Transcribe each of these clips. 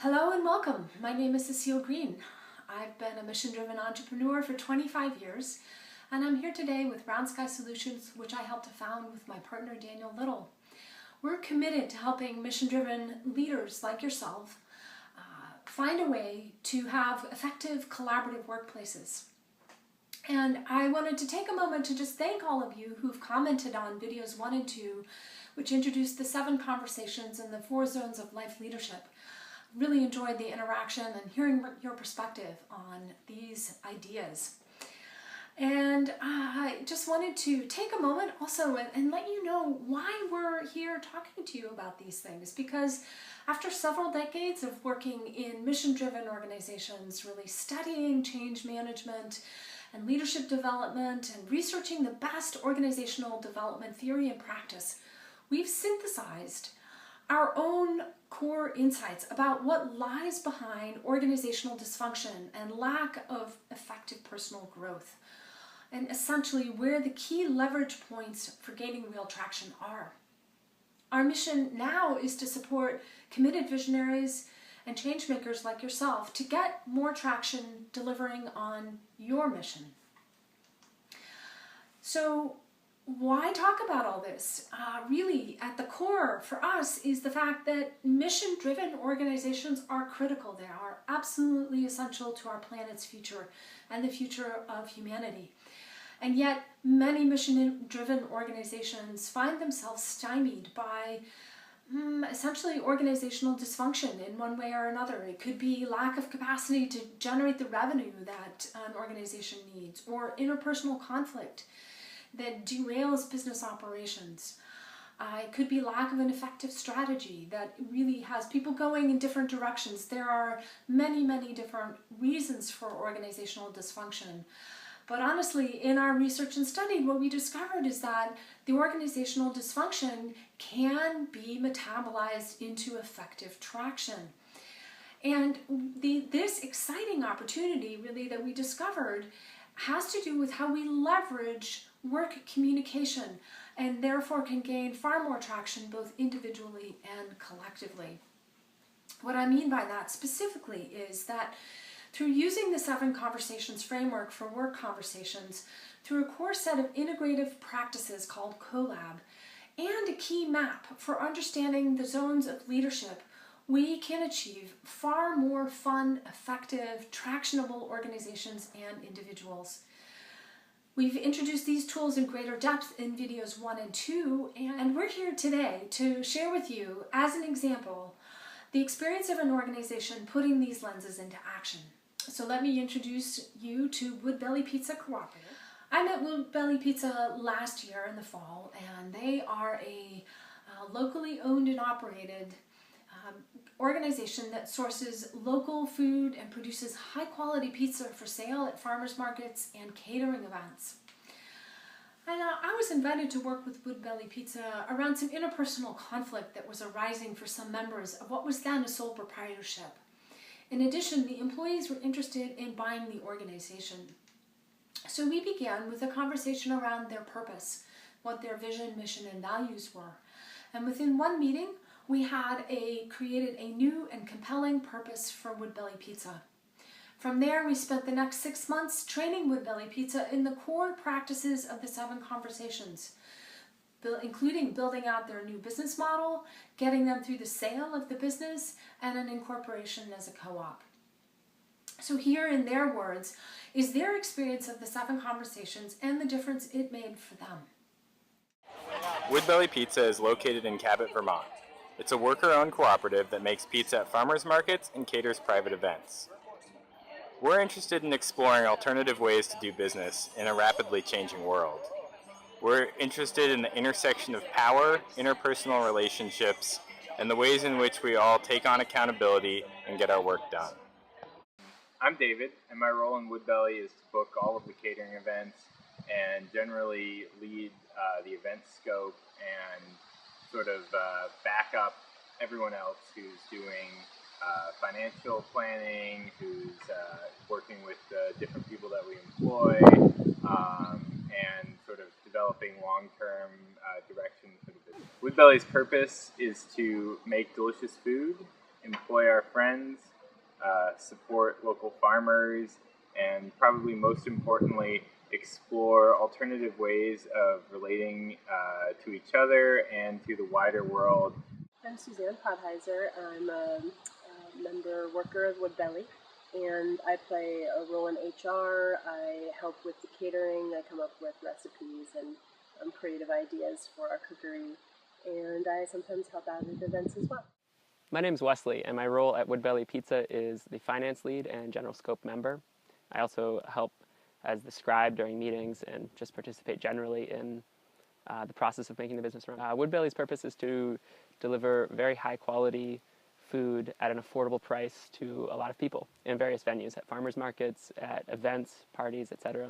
Hello and welcome. My name is Cecile Green. I've been a mission-driven entrepreneur for 25 years, and I'm here today with Round Sky Solutions, which I helped to found with my partner Daniel Little. We're committed to helping mission-driven leaders like yourself find a way to have effective collaborative workplaces. And I wanted to take a moment to just thank all of you who've commented on videos 1 and 2, which introduced the 7 conversations and the 4 zones of life leadership. Really enjoyed the interaction and hearing your perspective on these ideas. And I just wanted to take a moment also and let you know why we're here talking to you about these things. Because after several decades of working in mission-driven organizations, really studying change management and leadership development and researching the best organizational development theory and practice, we've synthesized our own core insights about what lies behind organizational dysfunction and lack of effective personal growth, and essentially where the key leverage points for gaining real traction are. Our mission now is to support committed visionaries and change makers like yourself to get more traction delivering on your mission. So why talk about all this? Really, at the core for us is the fact that mission-driven organizations are critical. They are absolutely essential to our planet's future and the future of humanity. And yet, many mission-driven organizations find themselves stymied by essentially organizational dysfunction in one way or another. It could be lack of capacity to generate the revenue that an organization needs, or interpersonal conflict that derails business operations. It could be lack of an effective strategy that really has people going in different directions. There are many, many different reasons for organizational dysfunction. But honestly, in our research and study, what we discovered is that the organizational dysfunction can be metabolized into effective traction. And this exciting opportunity really that we discovered has to do with how we leverage work communication and therefore can gain far more traction both individually and collectively. What I mean by that specifically is that through using the 7 conversations framework for work conversations, through a core set of integrative practices called CoLab, and a key map for understanding the zones of leadership, we can achieve far more fun, effective, tractionable organizations and individuals. We've introduced these tools in greater depth in videos 1 and 2, and we're here today to share with you, as an example, the experience of an organization putting these lenses into action. So let me introduce you to Woodbelly Pizza Cooperative. I met Woodbelly Pizza last year in the fall, and they are a locally owned and operated organization that sources local food and produces high-quality pizza for sale at farmers markets and catering events. And I was invited to work with Woodbelly Pizza around some interpersonal conflict that was arising for some members of what was then a sole proprietorship. In addition, the employees were interested in buying the organization. So we began with a conversation around their purpose, what their vision, mission, and values were. And within one meeting, we had created a new and compelling purpose for Woodbelly Pizza. From there, we spent the next 6 months training Woodbelly Pizza in the core practices of the 7 conversations, including building out their new business model, getting them through the sale of the business, and an incorporation as a co-op. So here, in their words, is their experience of the 7 conversations and the difference it made for them. Woodbelly Pizza is located in Cabot, Vermont. It's a worker-owned cooperative that makes pizza at farmers markets and caters private events. We're interested in exploring alternative ways to do business in a rapidly changing world. We're interested in the intersection of power, interpersonal relationships, and the ways in which we all take on accountability and get our work done. I'm David, and my role in Woodbelly is to book all of the catering events and generally lead the event scope and sort of back up everyone else who's doing financial planning, who's working with different people that we employ, and sort of developing long-term direction for the business. Woodbelly's purpose is to make delicious food employ our friends, support local farmers, and probably most importantly, explore alternative ways of relating to each other and to the wider world. I'm Suzanne Podheiser. I'm a member worker of Woodbelly, and I play a role in HR. I help with the catering. I come up with recipes and creative ideas for our cookery, and I sometimes help out at events as well. My name's Wesley, and my role at Woodbelly Pizza is the finance lead and general scope member. I also help as the scribe during meetings and just participate generally in the process of making the business run. Woodbelly's purpose is to deliver very high quality food at an affordable price to a lot of people in various venues, at farmers markets, at events, parties, etc.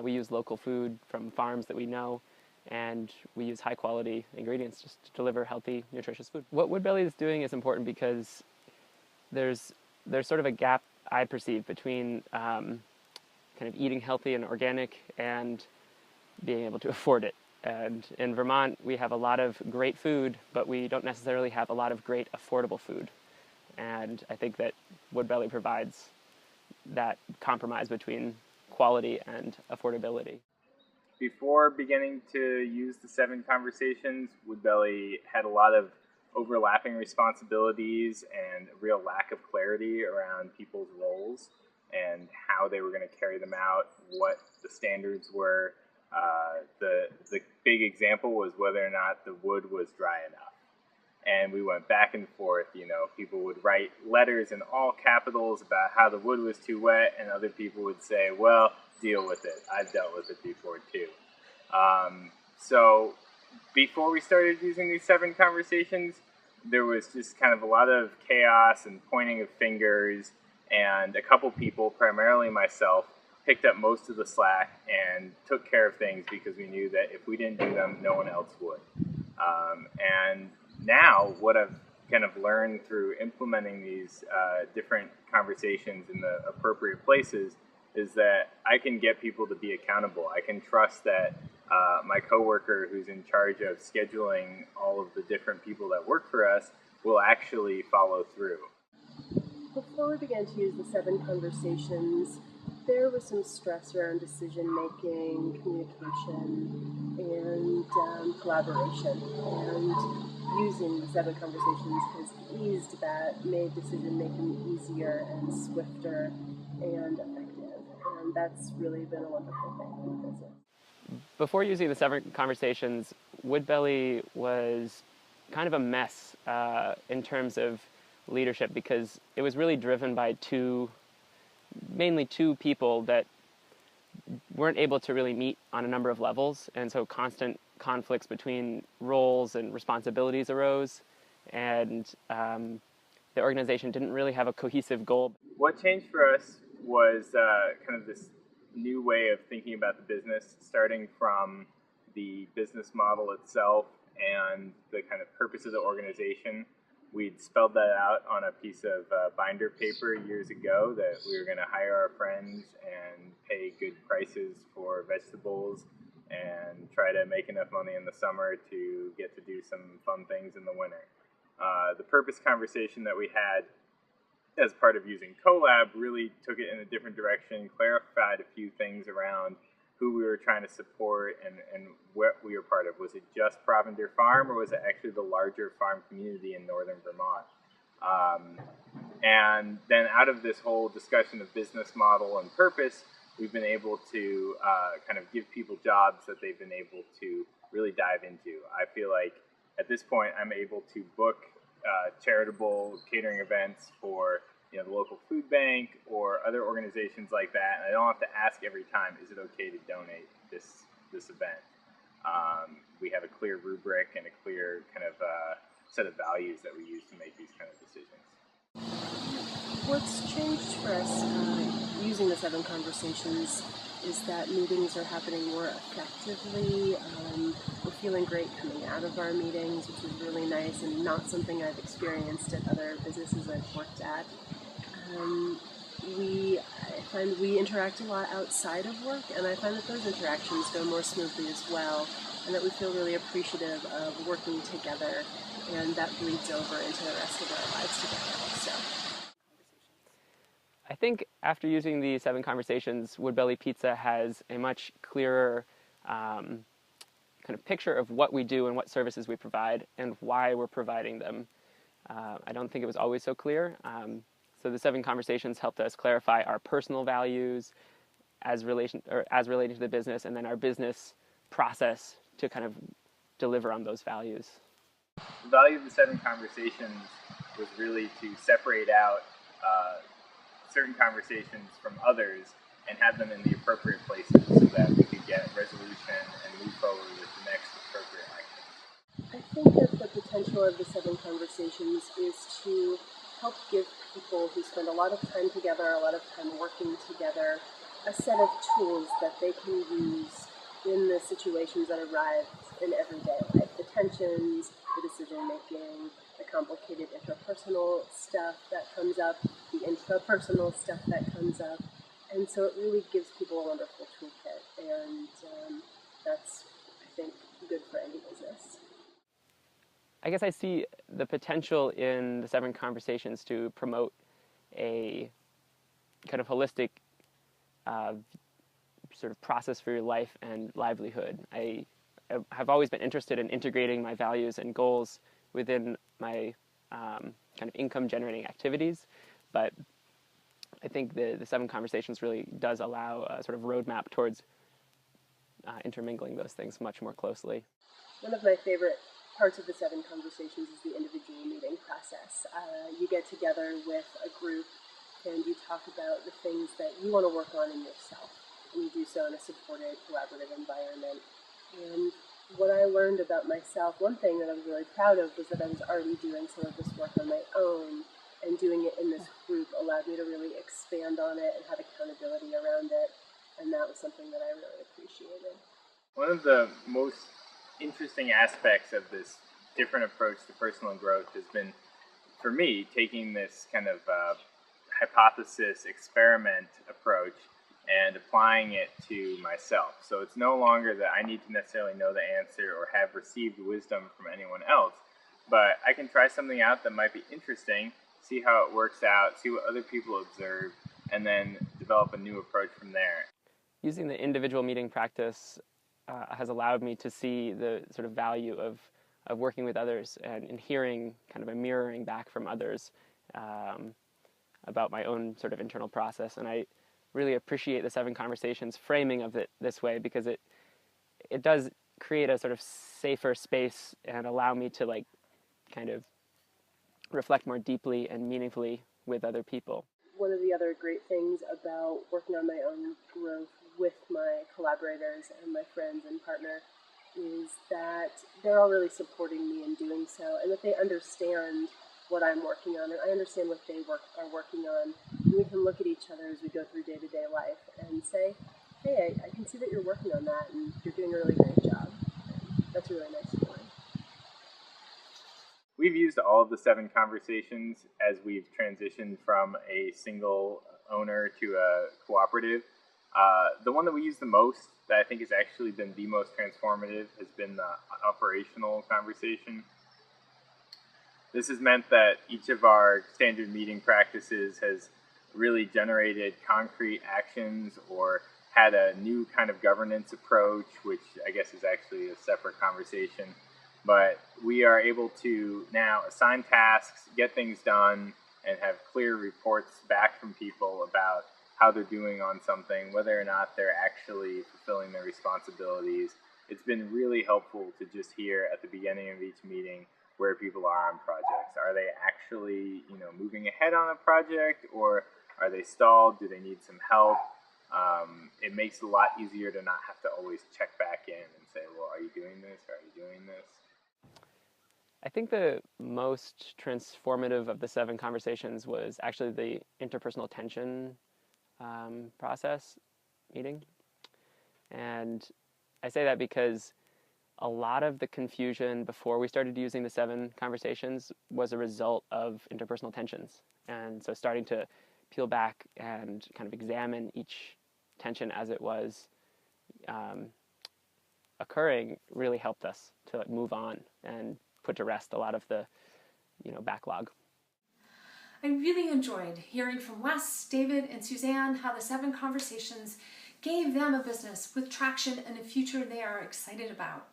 We use local food from farms that we know, and we use high quality ingredients just to deliver healthy, nutritious food. What Woodbelly is doing is important because there's sort of a gap I perceive between kind of eating healthy and organic and being able to afford it. And in Vermont, we have a lot of great food, but we don't necessarily have a lot of great affordable food. And I think that Woodbelly provides that compromise between quality and affordability. Before beginning to use the 7 conversations, Woodbelly had a lot of overlapping responsibilities and a real lack of clarity around people's roles and how they were going to carry them out, what the standards were. The big example was whether or not the wood was dry enough. And we went back and forth. People would write letters in all capitals about how the wood was too wet, and other people would say, well, deal with it. I've dealt with it before too. So before we started using these 7 conversations, there was just kind of a lot of chaos and pointing of fingers, and a couple people, primarily myself, picked up most of the slack and took care of things because we knew that if we didn't do them, no one else would. And now what I've kind of learned through implementing these different conversations in the appropriate places is that I can get people to be accountable. I can trust that my coworker who's in charge of scheduling all of the different people that work for us will actually follow through. Before we began to use the 7 conversations, there was some stress around decision-making, communication, and collaboration. And using the 7 conversations has eased that, made decision-making easier and swifter and effective. And that's really been a wonderful thing in the business. Before using the 7 conversations, Woodbelly was kind of a mess in terms of leadership because it was really driven by mainly two people that weren't able to really meet on a number of levels, and so constant conflicts between roles and responsibilities arose, and the organization didn't really have a cohesive goal. What changed for us was kind of this new way of thinking about the business, starting from the business model itself and the kind of purpose of the organization. We'd spelled that out on a piece of binder paper years ago, that we were going to hire our friends and pay good prices for vegetables and try to make enough money in the summer to get to do some fun things in the winter. The purpose conversation that we had as part of using Colab really took it in a different direction, clarified a few things around who we were trying to support and what we were part of. Was it just Provender Farm, or was it actually the larger farm community in northern Vermont? And then out of this whole discussion of business model and purpose, we've been able to kind of give people jobs that they've been able to really dive into. I feel like at this point I'm able to book charitable catering events for the local food bank or other organizations like that, and I don't have to ask every time, is it okay to donate this event? We have a clear rubric and a clear kind of set of values that we use to make these kind of decisions. What's changed for us using the 7 conversations is that meetings are happening more effectively. We're feeling great coming out of our meetings, which is really nice and not something I've experienced at other businesses I've worked at. I find we interact a lot outside of work, and I find that those interactions go more smoothly as well, and that we feel really appreciative of working together, and that bleeds over into the rest of our lives together also. I think after using the 7 conversations, Woodbelly Pizza has a much clearer kind of picture of what we do and what services we provide and why we're providing them. I don't think it was always so clear. So the 7 conversations helped us clarify our personal values as relating to the business, and then our business process to kind of deliver on those values. The value of the 7 conversations was really to separate out certain conversations from others and have them in the appropriate places so that we could get resolution and move forward with the next appropriate action. I think that the potential of the 7 conversations is to help give people who spend a lot of time together, a lot of time working together, a set of tools that they can use in the situations that arise in everyday life. The tensions, the decision making, the complicated interpersonal stuff that comes up, the intrapersonal stuff that comes up. And so it really gives people a wonderful toolkit, and that's, I think, good for any business. I guess I see the potential in the 7 conversations to promote a kind of holistic sort of process for your life and livelihood. I have always been interested in integrating my values and goals within my kind of income-generating activities, but I think the 7 conversations really does allow a sort of roadmap towards intermingling those things much more closely. One of my favorite parts of the 7 conversations is the individual meeting process. You get together with a group and you talk about the things that you want to work on in yourself, and you do so in a supported, collaborative environment. And what I learned about myself, one thing that I was really proud of was that I was already doing some of this work on my own, and doing it in this group allowed me to really expand on it and have accountability around it, and that was something that I really appreciated. One of the most interesting aspects of this different approach to personal growth has been, for me, taking this kind of hypothesis experiment approach and applying it to myself. So it's no longer that I need to necessarily know the answer or have received wisdom from anyone else, but I can try something out that might be interesting, see how it works out, see what other people observe, and then develop a new approach from there. Using the individual meeting practice has allowed me to see the sort of value of working with others and hearing kind of a mirroring back from others about my own sort of internal process. And I really appreciate the 7 conversations framing of it this way, because it does create a sort of safer space and allow me to like kind of reflect more deeply and meaningfully with other people. One of the other great things about working on my own growth with my collaborators and my friends and partner is that they're all really supporting me in doing so, and that they understand what I'm working on, and I understand what they are working on. And we can look at each other as we go through day-to-day life and say, hey, I can see that you're working on that, and you're doing a really great job. And that's a really nice feeling. We've used all of the 7 conversations as we've transitioned from a single owner to a cooperative. The one that we use the most, that I think has actually been the most transformative, has been the operational conversation. This has meant that each of our standard meeting practices has really generated concrete actions or had a new kind of governance approach, which I guess is actually a separate conversation. But we are able to now assign tasks, get things done, and have clear reports back from people about how they're doing on something, whether or not they're actually fulfilling their responsibilities. It's been really helpful to just hear at the beginning of each meeting where people are on projects. Are they actually, moving ahead on a project, or are they stalled? Do they need some help? It makes it a lot easier to not have to always check back in and say, well, are you doing this? Are you doing this? I think the most transformative of the 7 conversations was actually the interpersonal tension process meeting. And I say that because a lot of the confusion before we started using the 7 conversations was a result of interpersonal tensions. And so starting to peel back and kind of examine each tension as it was occurring really helped us to move on and put to rest a lot of the backlog. I really enjoyed hearing from Wes, David, and Suzanne how the 7 conversations gave them a business with traction and a future they are excited about.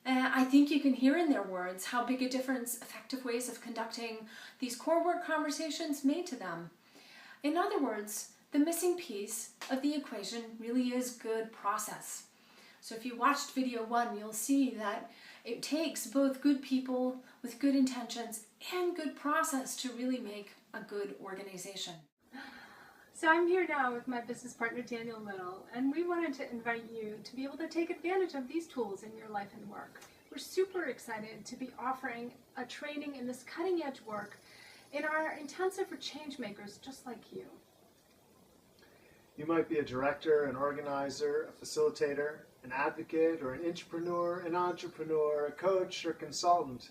I think you can hear in their words how big a difference effective ways of conducting these core work conversations made to them. In other words, the missing piece of the equation really is good process. So if you watched video 1, you'll see that it takes both good people with good intentions and good process to really make a good organization. So I'm here now with my business partner Daniel Little, and we wanted to invite you to be able to take advantage of these tools in your life and work. We're super excited to be offering a training in this cutting edge work in our intensive for change makers just like you. You might be a director, an organizer, a facilitator, an advocate, or an intrapreneur, an entrepreneur, a coach, or consultant.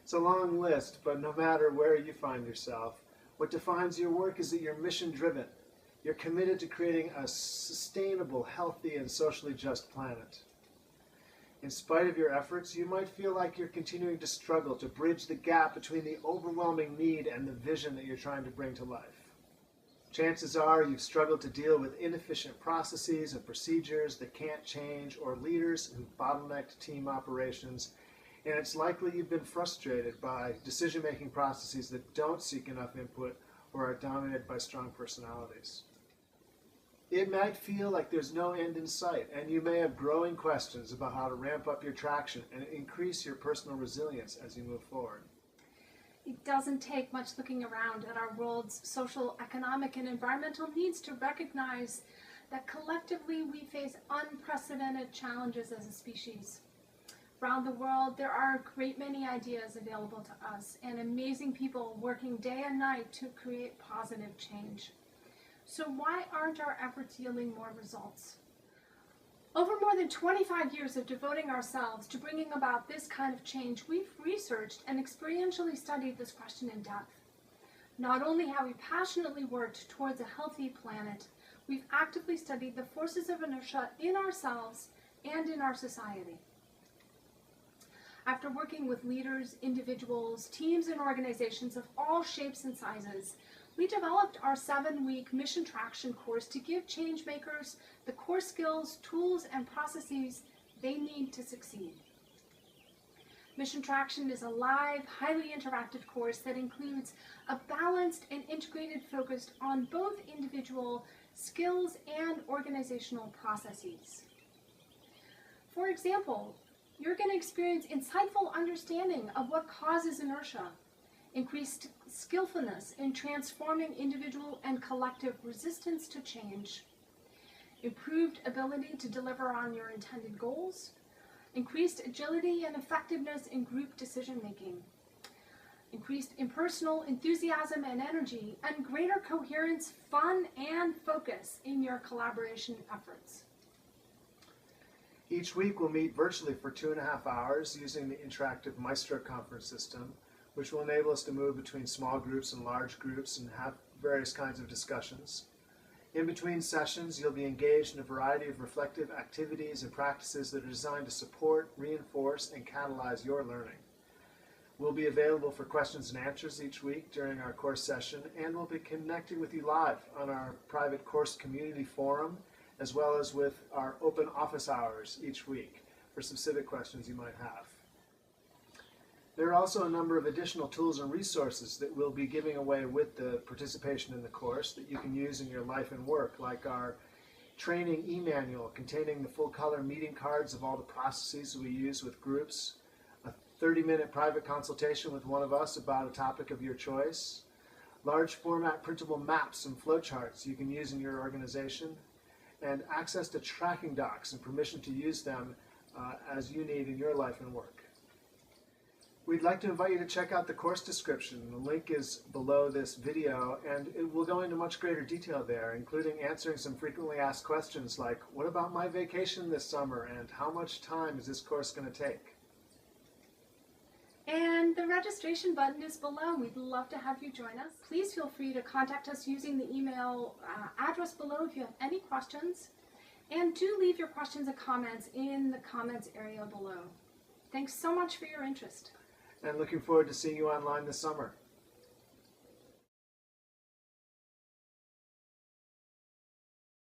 It's a long list, but no matter where you find yourself, what defines your work is that you're mission-driven. You're committed to creating a sustainable, healthy, and socially just planet. In spite of your efforts, you might feel like you're continuing to struggle to bridge the gap between the overwhelming need and the vision that you're trying to bring to life. Chances are you've struggled to deal with inefficient processes and procedures that can't change, or leaders who've bottlenecked team operations, and it's likely you've been frustrated by decision-making processes that don't seek enough input or are dominated by strong personalities. It might feel like there's no end in sight, and you may have growing questions about how to ramp up your traction and increase your personal resilience as you move forward. It doesn't take much looking around at our world's social, economic, and environmental needs to recognize that collectively we face unprecedented challenges as a species. Around the world, there are a great many ideas available to us and amazing people working day and night to create positive change. So why aren't our efforts yielding more results? Over more than 25 years of devoting ourselves to bringing about this kind of change, we've researched and experientially studied this question in depth. Not only have we passionately worked towards a healthy planet, we've actively studied the forces of inertia in ourselves and in our society. After working with leaders, individuals, teams, and organizations of all shapes and sizes, we developed our 7-week Mission Traction course to give change makers the core skills, tools, and processes they need to succeed. Mission Traction is a live, highly interactive course that includes a balanced and integrated focus on both individual skills and organizational processes. For example, you're going to experience insightful understanding of what causes inertia, increased skillfulness in transforming individual and collective resistance to change, improved ability to deliver on your intended goals, increased agility and effectiveness in group decision-making, increased impersonal enthusiasm and energy, and greater coherence, fun, and focus in your collaboration efforts. Each week we'll meet virtually for 2.5 hours using the interactive Maestro conference system, which will enable us to move between small groups and large groups and have various kinds of discussions. In between sessions, you'll be engaged in a variety of reflective activities and practices that are designed to support, reinforce, and catalyze your learning. We'll be available for questions and answers each week during our course session, and we'll be connecting with you live on our private course community forum, as well as with our open office hours each week for specific questions you might have. There are also a number of additional tools and resources that we'll be giving away with the participation in the course that you can use in your life and work, like our training e-manual containing the full-color meeting cards of all the processes we use with groups, a 30-minute private consultation with one of us about a topic of your choice, large format printable maps and flowcharts you can use in your organization, and access to tracking docs and permission to use them as you need in your life and work. We'd like to invite you to check out the course description. The link is below this video, and it will go into much greater detail there, including answering some frequently asked questions like, what about my vacation this summer, and how much time is this course going to take? And the registration button is below. We'd love to have you join us. Please feel free to contact us using the email address below if you have any questions. And do leave your questions and comments in the comments area below. Thanks so much for your interest. And looking forward to seeing you online this summer.